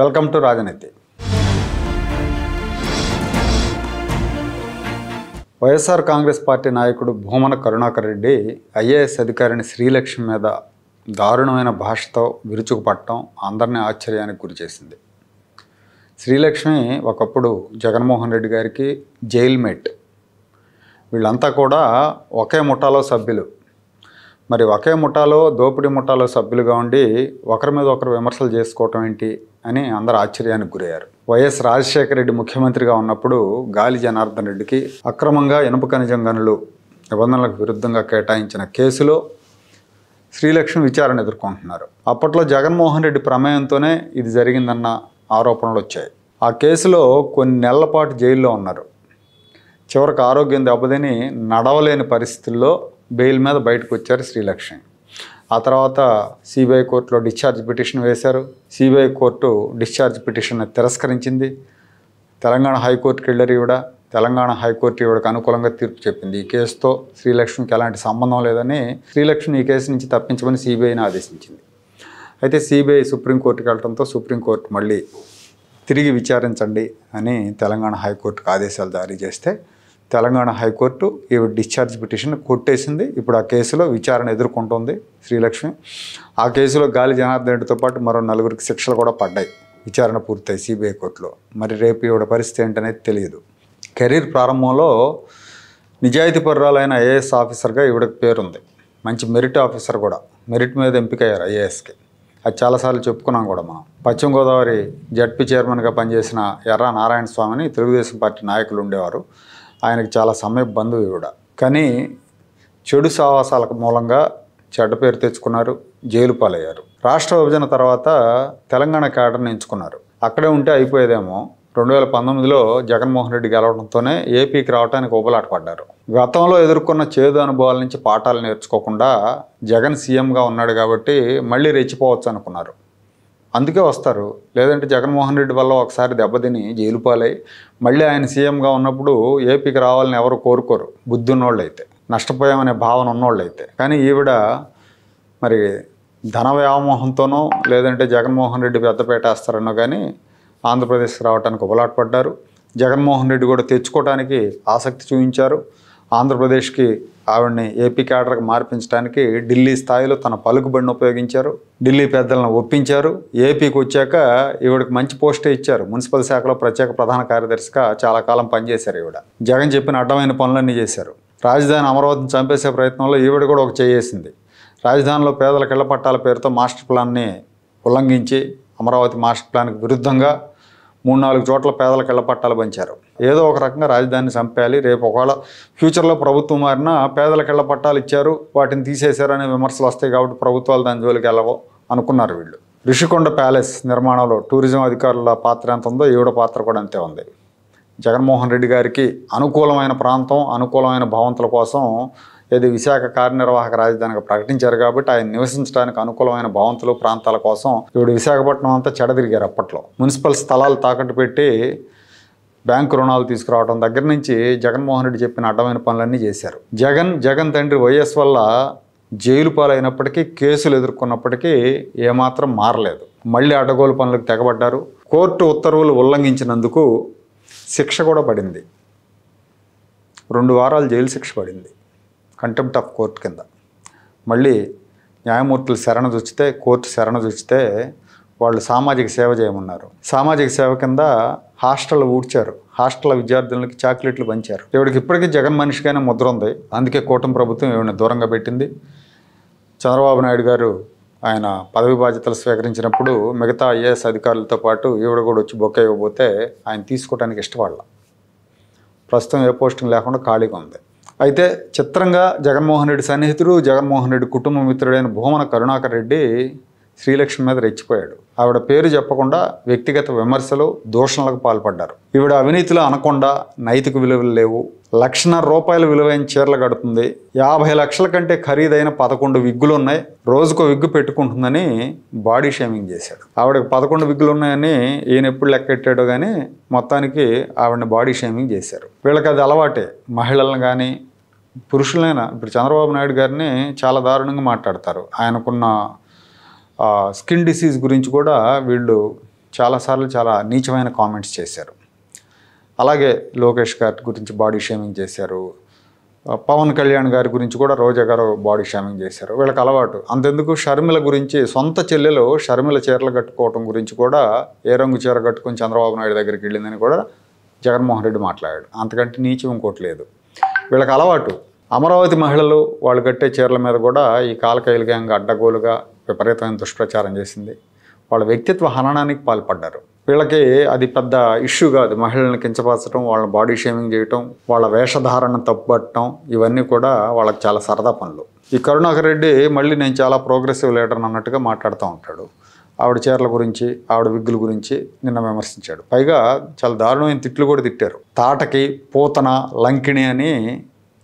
Welcome to రాజనీతి. YSR Congress party నాయకుడు Bhumana Karunakar Reddy IAS అధికారిని శ్రీలక్ష్మి మీద దారుణమైన భాషతో విరుచుకుపట్టడం అందరినీ ఆశ్చర్యానికి గురిచేసింది. శ్రీలక్ష్మి ఒకప్పుడు జగన్మోహన్ రెడ్డి గారికి జైల్మేట్. వీళ్ళంతా కూడా ఒకే ముఠాలో సభ్యులు. మరి ఒకే ముఠాలో దోపిడీ ముఠాలో సభ్యులుగా ఉండి ఒకరి మీద ఒకరు విమర్శలు చేసుకోవటం ఏంటి అని అందరూ ఆశ్చర్యానికి గురయ్యారు. వైఎస్ రాజశేఖర రెడ్డి ముఖ్యమంత్రిగా ఉన్నప్పుడు గాలి జనార్దన్ రెడ్డికి అక్రమంగా ఇనుప ఖనిజం గనులు నిబంధనలకు విరుద్ధంగా కేటాయించిన కేసులో శ్రీలక్ష్మి విచారణ ఎదుర్కొంటున్నారు. అప్పట్లో జగన్మోహన్ రెడ్డి ప్రమేయంతోనే ఇది జరిగిందన్న ఆరోపణలు వచ్చాయి. ఆ కేసులో కొన్ని నెలల పాటు జైల్లో ఉన్నారు. చివరికి ఆరోగ్యం దెబ్బతిని నడవలేని పరిస్థితుల్లో బెయిల్ మీద బయటకు వచ్చారు శ్రీలక్ష్మి. ఆ తర్వాత సిబిఐ కోర్టులో డిశ్చార్జ్ పిటిషన్ వేశారు. సిబిఐ కోర్టు డిశ్చార్జ్ పిటిషన్ తిరస్కరించింది. తెలంగాణ హైకోర్టుకి వెళ్ళారు. తెలంగాణ హైకోర్టు ఈవిడకు అనుకూలంగా తీర్పు చెప్పింది. ఈ కేసుతో శ్రీలక్ష్మికి ఎలాంటి సంబంధం లేదని శ్రీలక్ష్మి ఈ కేసు నుంచి తప్పించమని సిబిఐని ఆదేశించింది. అయితే సిబిఐ సుప్రీంకోర్టుకి వెళ్ళడంతో సుప్రీంకోర్టు మళ్ళీ తిరిగి విచారించండి అని తెలంగాణ హైకోర్టుకు ఆదేశాలు జారీ చేస్తే తెలంగాణ హైకోర్టు ఈవిడ డిశ్చార్జ్ పిటిషన్ కొట్టేసింది. ఇప్పుడు ఆ కేసులో విచారణ ఎదుర్కొంటుంది శ్రీలక్ష్మి. ఆ కేసులో గాలి జనార్దన్ రెడ్డితో పాటు మరో 4 శిక్షలు కూడా పడ్డాయి. విచారణ పూర్తయి సిబిఐ కోర్టులో. మరి రేపు ఈవిడ పరిస్థితి ఏంటనేది తెలియదు. కెరీర్ ప్రారంభంలో నిజాయితీపరురాలైన ఐఏఎస్ ఆఫీసర్గా ఈవిడకి పేరుంది. మంచి మెరిట్ ఆఫీసర్ కూడా. మెరిట్ మీద ఎంపికయ్యారు ఐఏఎస్కి. అది చాలాసార్లు చెప్పుకున్నాం కూడా మనం. పశ్చిమ గోదావరి జడ్పీ చైర్మన్గా పనిచేసిన ఎర్రా నారాయణ స్వామిని తెలుగుదేశం పార్టీ నాయకులు ఉండేవారు. ఆయనకి చాలా సమీప బంధువు ఈవిడ. కానీ చెడు సావాసాల మూలంగా చెడ్డ పేరు తెచ్చుకున్నారు, జైలు పాలయ్యారు. రాష్ట్ర విభజన తర్వాత తెలంగాణ క్యాడర్ని ఎంచుకున్నారు. అక్కడే ఉంటే అయిపోయేదేమో. 2019లో జగన్మోహన్ రెడ్డి గెలవడంతోనే ఏపీకి రావడానికి ఉబలాట పడ్డారు. గతంలో ఎదుర్కొన్న చేదు అనుభవాల నుంచి పాఠాలు నేర్చుకోకుండా జగన్ సీఎంగా ఉన్నాడు కాబట్టి మళ్ళీ రెచ్చిపోవచ్చు అనుకున్నారు. అందుకే వస్తారు. లేదంటే జగన్మోహన్ రెడ్డి వల్ల ఒకసారి దెబ్బతిని జైలు పాలై మళ్ళీ ఆయన సీఎంగా ఉన్నప్పుడు ఏపీకి రావాలని ఎవరు కోరుకోరు, బుద్ధి ఉన్నోళ్ళు అయితే, నష్టపోయామనే భావన ఉన్నోళ్ళు అయితే. కానీ ఈవిడ మరి ధన వ్యామోహంతోనో లేదంటే జగన్మోహన్ రెడ్డి పెద్దపేట వేస్తారనో కానీ ఆంధ్రప్రదేశ్కి రావడానికి ఉబలాట పడ్డారు. జగన్మోహన్ రెడ్డి కూడా తెచ్చుకోవడానికి ఆసక్తి చూపించారు. ఆంధ్రప్రదేశ్కి ఆవిడని ఏపీ క్యాడర్కి మార్పించడానికి ఢిల్లీ స్థాయిలో తన పలుకుబడిని ఉపయోగించారు. ఢిల్లీ పెద్దలను ఒప్పించారు. ఏపీకి వచ్చాక ఈవిడకి మంచి పోస్టే ఇచ్చారు. మున్సిపల్ శాఖలో ప్రత్యేక ప్రధాన కార్యదర్శిగా చాలా కాలం పనిచేశారు ఈవిడ. జగన్ చెప్పిన అడ్డమైన పనులన్నీ చేశారు. రాజధాని అమరావతిని చంపేసే ప్రయత్నంలో ఈవిడ కూడా ఒక చేయేసింది. రాజధానిలో పేదలకు ఇళ్ల పట్టాల పేరుతో మాస్టర్ ప్లాన్ని ఉల్లంఘించి అమరావతి మాస్టర్ ప్లాన్కి విరుద్ధంగా 3-4 చోట్ల పేదలకు ఇళ్ల పట్టాలు పంచారు. ఏదో ఒక రకంగా రాజధానిని చంపేయాలి, రేపు ఒకవేళ ఫ్యూచర్లో ప్రభుత్వం మారినా పేదలకు ఇళ్ల పట్టాలు ఇచ్చారు, వాటిని తీసేశారు అనే విమర్శలు వస్తాయి కాబట్టి ప్రభుత్వాలు దాని జోలికి వెళ్ళవో అనుకున్నారు వీళ్ళు. రిషికొండ ప్యాలెస్ నిర్మాణంలో టూరిజం అధికారుల పాత్ర ఎంత ఉందో ఈవిడ పాత్ర కూడా అంతే ఉంది. జగన్మోహన్ రెడ్డి గారికి అనుకూలమైన ప్రాంతం, అనుకూలమైన భవంతుల కోసం ఏది విశాఖ కార్యనిర్వాహక రాజధానిగా ప్రకటించారు కాబట్టి ఆయన నివసించడానికి అనుకూలమైన భవంతులు, ప్రాంతాల కోసం ఈవిడ విశాఖపట్నం అంతా చెడదిరిగారు. అప్పట్లో మున్సిపల్ స్థలాలు తాకట్టు పెట్టి బ్యాంకు రుణాలు తీసుకురావడం దగ్గర నుంచి జగన్మోహన్ రెడ్డి చెప్పిన అడ్డమైన పనులన్నీ చేశారు. జగన్ తండ్రి వైఎస్ వల్ల జైలు పాలైనప్పటికీ, కేసులు ఎదుర్కొన్నప్పటికీ ఏమాత్రం మారలేదు. మళ్ళీ అడ్డగోలు పనులకు తెగబడ్డారు. కోర్టు ఉత్తర్వులు ఉల్లంఘించినందుకు శిక్ష కూడా పడింది. 2 వారాలు జైలు శిక్ష పడింది, కంటెంప్ట్ ఆఫ్ కోర్టు కింద. మళ్ళీ న్యాయమూర్తులు కోర్టు శరణ చూచితే వాళ్ళు సామాజిక సేవ చేయమన్నారు. సామాజిక సేవ కింద హాస్టల్ ఊడ్చారు. హాస్టల్ విద్యార్థులకి చాక్లెట్లు పంచారు. ఈవిడికి ఇప్పటికీ జగన్ మనిషిగానే ముద్ర ఉంది. అందుకే కూటమి ప్రభుత్వం ఈవిడని దూరంగా పెట్టింది. చంద్రబాబు నాయుడు గారు ఆయన పదవి బాధ్యతలు స్వీకరించినప్పుడు మిగతా ఐఏఎస్ అధికారులతో పాటు ఈవిడ కూడా వచ్చి బొక్క ఇవ్వబోతే ఆయన తీసుకోవడానికి ఇష్టపడాల. ప్రస్తుతం ఏ పోస్టింగ్ లేకుండా ఖాళీగా ఉంది. అయితే చిత్రంగా జగన్మోహన్ రెడ్డి సన్నిహితుడు, జగన్మోహన్ రెడ్డి కుటుంబ మిత్రుడైన భూమన కరుణాకర్ రెడ్డి శ్రీలక్ష్మి మీద రెచ్చిపోయాడు. ఆవిడ పేరు చెప్పకుండా వ్యక్తిగత విమర్శలు, దూషణలకు పాల్పడ్డారు. ఈవిడ అవినీతిలో అనకుండా నైతిక విలువలు లేవు, ₹1,50,000 విలువైన చీరలు కడుతుంది, 50 లక్షల కంటే ఖరీదైన 11 విగ్గులు ఉన్నాయి, రోజుకో విగ్గు పెట్టుకుంటుందని బాడీ షేమింగ్ చేశాడు. ఆవిడకి 11 విగ్గులు ఉన్నాయని ఈయన ఎప్పుడు లెక్కెట్టాడో కానీ మొత్తానికి ఆవిడని బాడీ షేమింగ్ చేశారు. వీళ్ళకి అది అలవాటే. మహిళలను కానీ పురుషులైనా ఇప్పుడు చంద్రబాబు నాయుడు గారిని చాలా దారుణంగా మాట్లాడతారు. ఆయనకున్న స్కిన్ డిసీజ్ గురించి కూడా వీళ్ళు చాలాసార్లు చాలా నీచమైన కామెంట్స్ చేశారు. అలాగే లోకేష్ గారి గురించి బాడీ షేమింగ్ చేశారు. పవన్ కళ్యాణ్ గారి గురించి కూడా రోజా గారు బాడీ షేమింగ్ చేశారు. వీళ్ళకి అలవాటు. అంతెందుకు షర్మిల గురించి, సొంత చెల్లెలు షర్మిల చీరలు కట్టుకోవటం గురించి కూడా ఏ రంగు చీర కట్టుకుని చంద్రబాబు నాయుడు దగ్గరికి వెళ్ళిందని కూడా జగన్మోహన్ రెడ్డి మాట్లాడాడు. అంతకంటే నీచం ఇంకోటి లేదు. వీళ్ళకి అలవాటు. అమరావతి మహిళలు వాళ్ళు కట్టే చీరల మీద కూడా ఈ కాలకైలు గ్యాంగ్ అడ్డగోలుగా విపరీతమైన దుష్ప్రచారం చేసింది. వాళ్ళ వ్యక్తిత్వ హననానికి పాల్పడ్డారు. వీళ్ళకి అది పెద్ద ఇష్యూ కాదు. మహిళలను కించపరచడం, వాళ్ళ బాడీ షేమింగ్ చేయటం, వాళ్ళ వేషధారణ తప్పుపట్టడం, ఇవన్నీ కూడా వాళ్ళకి చాలా సరదా పనులు. ఈ కరుణాకర్ రెడ్డి మళ్ళీ నేను చాలా ప్రోగ్రెసివ్ లీడర్ అన్నట్టుగా మాట్లాడుతూ ఉంటాడు. ఆవిడ చీరల గురించి, ఆవిడ విగ్గుల గురించి నిన్న విమర్శించాడు. పైగా చాలా దారుణమైన తిట్లు కూడా తిట్టారు. తాటకి, పూతన, లంకిణి అని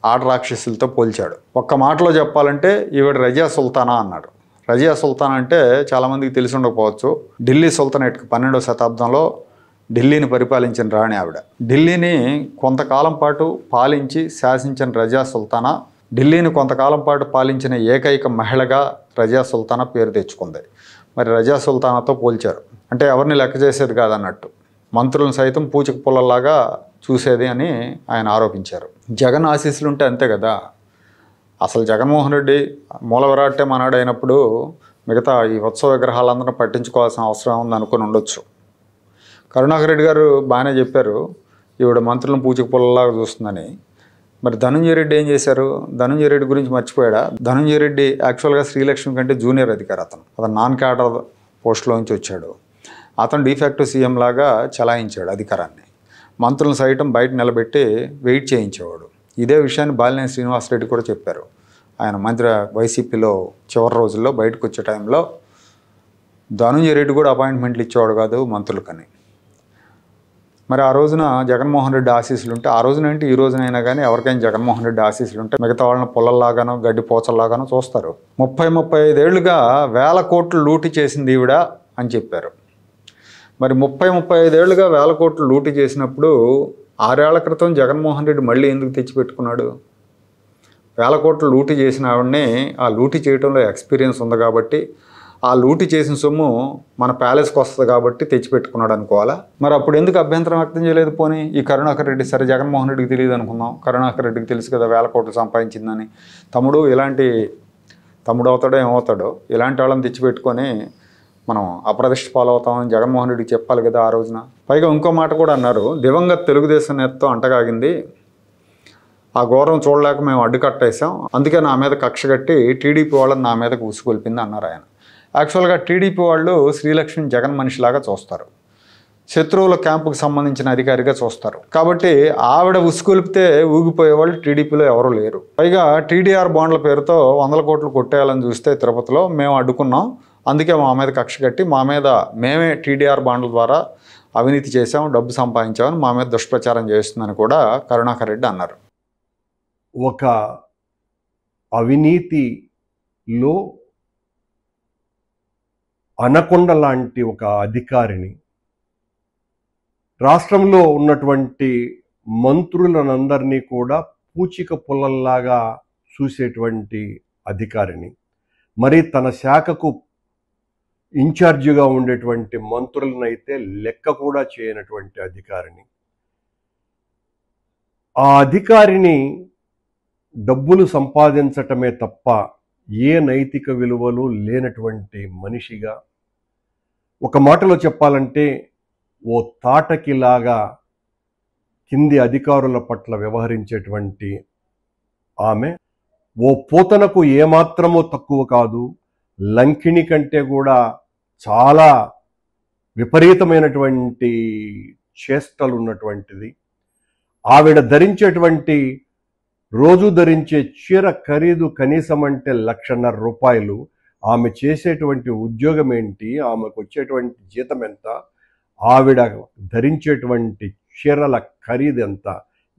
ఆడరాక్షసులతో పోల్చాడు. ఒక్క మాటలో చెప్పాలంటే ఈవిడ రజియా సుల్తానా అన్నాడు. రజియా సుల్తాన్ అంటే చాలామందికి తెలిసి ఉండకపోవచ్చు. ఢిల్లీ సుల్తానేట్కి 12వ శతాబ్దంలో ఢిల్లీని పరిపాలించిన రాణి ఆవిడ. ఢిల్లీని కొంతకాలం పాటు పాలించి శాసించిన రజియా సుల్తానా, ఢిల్లీని కొంతకాలం పాటు పాలించిన ఏకైక మహిళగా రజియా సుల్తానా పేరు తెచ్చుకుంది. మరి రజియా సుల్తానాతో పోల్చారు. అంటే ఎవరిని లెక్క చేసేది కాదన్నట్టు, మంత్రులను సైతం పూచిక పుల్లలాగా చూసేది అని ఆయన ఆరోపించారు. జగన్ ఆశీస్సులు ఉంటే అంతే కదా. అసలు జగన్మోహన్ రెడ్డి మూల విరాట్టే మనాడు అయినప్పుడు మిగతా ఈ ఉత్సవ విగ్రహాలందరూ పట్టించుకోవాల్సిన అవసరం ఉంది అనుకుని ఉండొచ్చు. కరుణాకర్ రెడ్డి గారు బాగానే చెప్పారు, ఈవిడ మంత్రులను పూచిక పుల్లలాగా చూస్తుందని. మరి ధనంజయ రెడ్డి ఏం చేశారు? ధనంజయ రెడ్డి గురించి మర్చిపోయాడా? ధనంజయ రెడ్డి యాక్చువల్గా శ్రీలక్ష్మి కంటే జూనియర్ అధికారి. అతను నాన్ క్యాడర్ పోస్టులోంచి వచ్చాడు. అతను డిఫాక్టో సీఎం లాగా చలాయించాడు అధికారాన్ని. మంత్రులను సైతం బయట నిలబెట్టి వెయిట్ చేయించేవాడు. ఇదే విషయాన్ని బాలినేని శ్రీనివాసరెడ్డి కూడా చెప్పారు. ఆయన మంత్రి వైసీపీలో చివరి రోజుల్లో బయటకు వచ్చే టైంలో ధనంజయ రెడ్డి కూడా అపాయింట్మెంట్లు ఇచ్చేవాడు కాదు మంత్రులకని. మరి ఆ రోజున జగన్మోహన్ రెడ్డి ఆశీస్సులు ఉంటే, ఆ రోజున ఏంటి ఈ రోజునైనా కానీ ఎవరికైనా జగన్మోహన్ రెడ్డి ఆశీస్సులు ఉంటే మిగతా వాళ్ళని పొల్లల్లాగానో గడ్డి పోచల్లాగానో చూస్తారు. 35 ఏళ్లుగా వేల కోట్లు లూటీ చేసింది ఈవిడ అని చెప్పారు. మరి 35 ఏళ్లుగా వేల కోట్లు లూటీ చేసినప్పుడు 6 ఏళ్ల క్రితం జగన్మోహన్ రెడ్డి మళ్ళీ ఎందుకు తెచ్చిపెట్టుకున్నాడు? వేల కోట్లు లూటీ చేసిన ఆవిడని ఆ లూటీ చేయడంలో ఎక్స్పీరియన్స్ ఉంది కాబట్టి, ఆ లూటీ చేసిన సొమ్ము మన ప్యాలెస్కి వస్తుంది కాబట్టి తెచ్చిపెట్టుకున్నాడు అనుకోవాలా? మరి అప్పుడు ఎందుకు అభ్యంతరం వ్యక్తం చేయలేదు? పోనీ ఈ కరుణాకర్ రెడ్డి, సరే జగన్మోహన్ రెడ్డికి తెలియదు అనుకుందాం, కరుణాకర్ రెడ్డికి తెలుసు కదా వేల కోట్లు సంపాదించిందని. తమ్ముడు అవుతాడో ఏమవుతాడో, ఇలాంటి వాళ్ళని తెచ్చిపెట్టుకొని మనం అప్రదిష్ట పాలవుతామని జగన్మోహన్ రెడ్డికి చెప్పాలి కదా ఆ రోజున. పైగా ఇంకో మాట కూడా అన్నారు, దివంగత తెలుగుదేశం నేతతో అంటగాగింది, ఆ ఘోరం చూడలేక మేము అడ్డుకట్టేసాం, అందుకే నా మీద కక్ష కట్టి టీడీపీ వాళ్ళని నా మీదకు ఉసుకొల్పింది అన్నారు ఆయన. యాక్చువల్గా టీడీపీ వాళ్ళు శ్రీలక్ష్మిని జగన్ మనిషిలాగా చూస్తారు, శత్రువుల క్యాంపుకు సంబంధించిన అధికారిగా చూస్తారు. కాబట్టి ఆవిడ ఉసుకొల్పితే ఊగిపోయేవాళ్ళు టీడీపీలో ఎవరూ లేరు. పైగా టీడీఆర్ బాండ్ల పేరుతో 100 కోట్లు కొట్టేయాలని చూస్తే తిరుపతిలో మేము అడ్డుకున్నాం, అందుకే మా మీద కక్ష కట్టి మేమే టీడీఆర్ బాండ్ల ద్వారా అవినీతి చేసాం, డబ్బు సంపాదించామని మా మీద దుష్ప్రచారం చేస్తుందని కూడా కరుణాకర్ రెడ్డి అన్నారు. ఒక అవినీతిలో అనకొండ లాంటి ఒక అధికారిని, రాష్ట్రంలో ఉన్నటువంటి మంత్రులనందరినీ కూడా పూచిక పుల్లల్లాగా చూసేటువంటి అధికారిని, మరి తన శాఖకు ఇన్ఛార్జిగా ఉండేటువంటి మంత్రులనైతే లెక్క కూడా చేయనటువంటి అధికారిని, ఆ అధికారిని డబ్బులు సంపాదించటమే తప్ప ఏ నైతిక విలువలు లేనటువంటి మనిషిగా, ఒక మాటలో చెప్పాలంటే ఓ తాటకిలాగా కింది అధికారుల పట్ల వ్యవహరించేటువంటి ఆమె ఓ పూతనకు ఏమాత్రమో తక్కువ కాదు, లంకిణి కంటే కూడా చాలా విపరీతమైనటువంటి చేష్టలు ఉన్నటువంటిది. ఆవిడ ధరించేటువంటి, రోజు ధరించే చీర ఖరీదు కనీసం అంటే 1,50,000 రూపాయలు. ఆమె చేసేటువంటి ఉద్యోగం ఏంటి, ఆమెకు వచ్చేటువంటి జీతం ఎంత, ఆవిడ ధరించేటువంటి చీరల ఖరీదు ఎంత,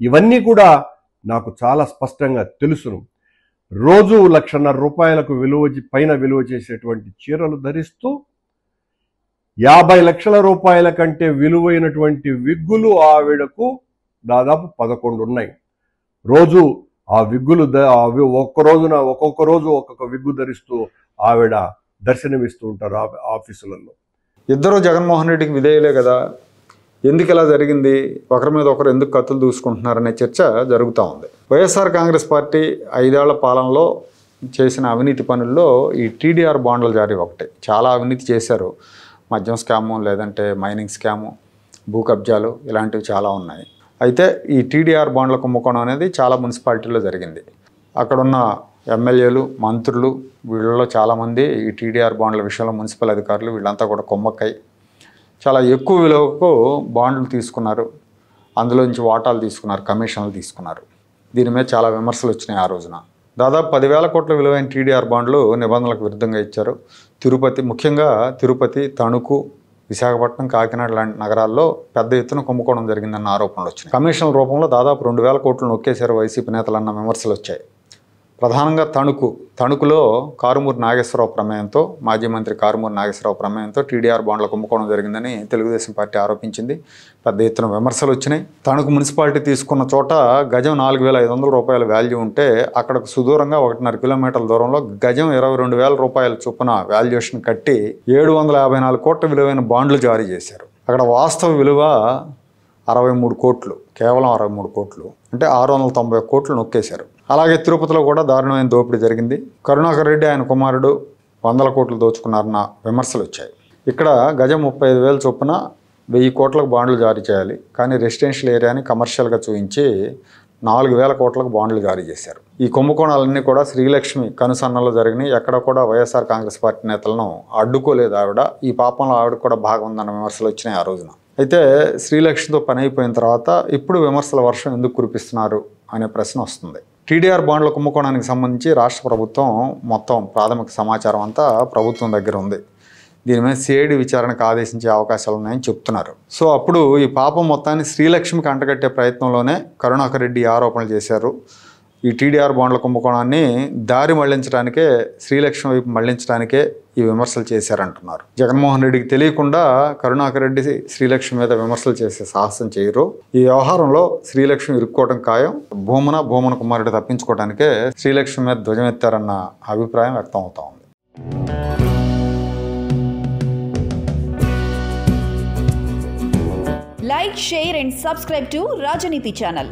ఇవన్నీ కూడా నాకు చాలా స్పష్టంగా తెలుసును. రోజు 1,50,000 రూపాయలకు పైన విలువ చేసేటువంటి చీరలు ధరిస్తూ 50 లక్షల రూపాయల కంటే విలువైనటువంటి విగ్గులు ఆవిడకు దాదాపు 11 ఉన్నాయి. రోజు ఆ విగ్గులు ఒక్కొక్క రోజు ఒక్కొక్క విగ్గు ధరిస్తూ ఆవిడ దర్శనమిస్తూ ఉంటారు ఆఫీసులలో. ఇద్దరు జగన్మోహన్ రెడ్డికి విధేయులే కదా, ఎందుకు ఇలా జరిగింది, ఒకరి మీద ఒకరు ఎందుకు కత్తులు దూసుకుంటున్నారనే చర్చ జరుగుతూ ఉంది. వైఎస్ఆర్ కాంగ్రెస్ పార్టీ 5 ఏళ్ల పాలనలో చేసిన అవినీతి పనుల్లో ఈ టీడీఆర్ బాండ్ల జారీ ఒకటి. చాలా అవినీతి చేశారు. మద్యం స్కాము, లేదంటే మైనింగ్ స్కాము, భూ కబ్జాలు, ఇలాంటివి చాలా ఉన్నాయి. అయితే ఈ టీడీఆర్ బాండ్ల కుంభకోణం అనేది చాలా మున్సిపాలిటీల్లో జరిగింది. అక్కడున్న ఎమ్మెల్యేలు, మంత్రులు, వీళ్ళలో చాలామంది ఈ టీడీఆర్ బాండ్ల విషయంలో మున్సిపల్ అధికారులు వీళ్ళంతా కూడా కొమ్మక్కై చాలా ఎక్కువ విలువకు బాండ్లు తీసుకున్నారు. అందులోంచి వాటాలు తీసుకున్నారు, కమిషన్లు తీసుకున్నారు. దీని మీద చాలా విమర్శలు వచ్చినాయి ఆ రోజున. దాదాపు 10,000 కోట్ల విలువైన టీడీఆర్ బాండ్లు నిబంధనలకు విరుద్ధంగా ఇచ్చారు. తిరుపతి, ముఖ్యంగా తిరుపతి, తణుకు, విశాఖపట్నం, కాకినాడ లాంటి నగరాల్లో పెద్ద ఎత్తున కుంభకోణం జరిగిందన్న ఆరోపణలు వచ్చినాయి. కమిషన్ల రూపంలో దాదాపు 2,000 కోట్లు నొక్కేశారు వైసీపీ నేతలన్న విమర్శలు వచ్చాయి. ప్రధానంగా తణుకులో కారుమూరి నాగేశ్వరరావు ప్రమేయంతో, మాజీ మంత్రి కారుమూరి నాగేశ్వరరావు ప్రమేయంతో టీడీఆర్ బాండ్ల కుంభకోణం జరిగిందని తెలుగుదేశం పార్టీ ఆరోపించింది. పెద్ద ఎత్తున విమర్శలు వచ్చినాయి. తణుకు మున్సిపాలిటీ తీసుకున్న చోట గజం 4,500 రూపాయల వాల్యూ ఉంటే అక్కడకు సుదూరంగా 1.5 కిలోమీటర్ల దూరంలో గజం 22,000 రూపాయల చొప్పున వాల్యుయేషన్ కట్టి 754 కోట్ల విలువైన బాండ్లు జారీ చేశారు. అక్కడ వాస్తవ విలువ 63 కోట్లు, కేవలం 63 కోట్లు, అంటే 690 కోట్లు నొక్కేశారు. అలాగే తిరుపతిలో కూడా దారుణమైన దోపిడీ జరిగింది. కరుణాకర్ రెడ్డి, ఆయన కుమారుడు 100 కోట్లు దోచుకున్నారన్న విమర్శలు వచ్చాయి. ఇక్కడ గజం 35,000 చొప్పున 1000 కోట్లకు బాండ్లు జారీ చేయాలి, కానీ రెసిడెన్షియల్ ఏరియాని కమర్షియల్గా చూపించి 4,000 కోట్లకు బాండ్లు జారీ చేశారు. ఈ కుంభకోణాలన్నీ కూడా శ్రీలక్ష్మి కనుసన్నలో జరిగినాయి. ఎక్కడ కూడా వైఎస్ఆర్ కాంగ్రెస్ పార్టీ నేతలను అడ్డుకోలేదు ఆవిడ. ఈ పాపంలో ఆవిడ కూడా భాగం ఉందన్న విమర్శలు వచ్చినాయి ఆ రోజున. అయితే శ్రీలక్ష్మితో పని అయిపోయిన తర్వాత ఇప్పుడు విమర్శల వర్షం ఎందుకు కురిపిస్తున్నారు అనే ప్రశ్న వస్తుంది. టీడీఆర్ బాండ్ల కుంభకోణానికి సంబంధించి రాష్ట్ర ప్రభుత్వం మొత్తం ప్రాథమిక సమాచారం అంతా ప్రభుత్వం దగ్గర ఉంది. దీని మీద సిఐడి విచారణకు ఆదేశించే అవకాశాలు ఉన్నాయని చెప్తున్నారు. సో అప్పుడు ఈ పాపం మొత్తాన్ని శ్రీలక్ష్మికి అంటగట్టే ప్రయత్నంలోనే కరుణాకర్ రెడ్డి ఆరోపణలు చేశారు. ఈ టీడీఆర్ బాండ్ల కుంభకోణాన్ని దారి మళ్లించడానికే, శ్రీలక్ష్మి వైపు మళ్లించడానికే ఈ విమర్శలు చేశారంటున్నారు. జగన్మోహన్ రెడ్డికి తెలియకుండా కరుణాకర్ రెడ్డి శ్రీలక్ష్మి మీద విమర్శలు చేసే సాహసం చేయరు. ఈ వ్యవహారంలో శ్రీలక్ష్మి ఇరుక్కోవడం ఖాయం. భూమన కుమారుడు తప్పించుకోవడానికే శ్రీలక్ష్మి మీద ధ్వజమెత్తారన్న అభిప్రాయం వ్యక్తం అవుతా ఉంది. Like, share and subscribe to Rajaniti channel.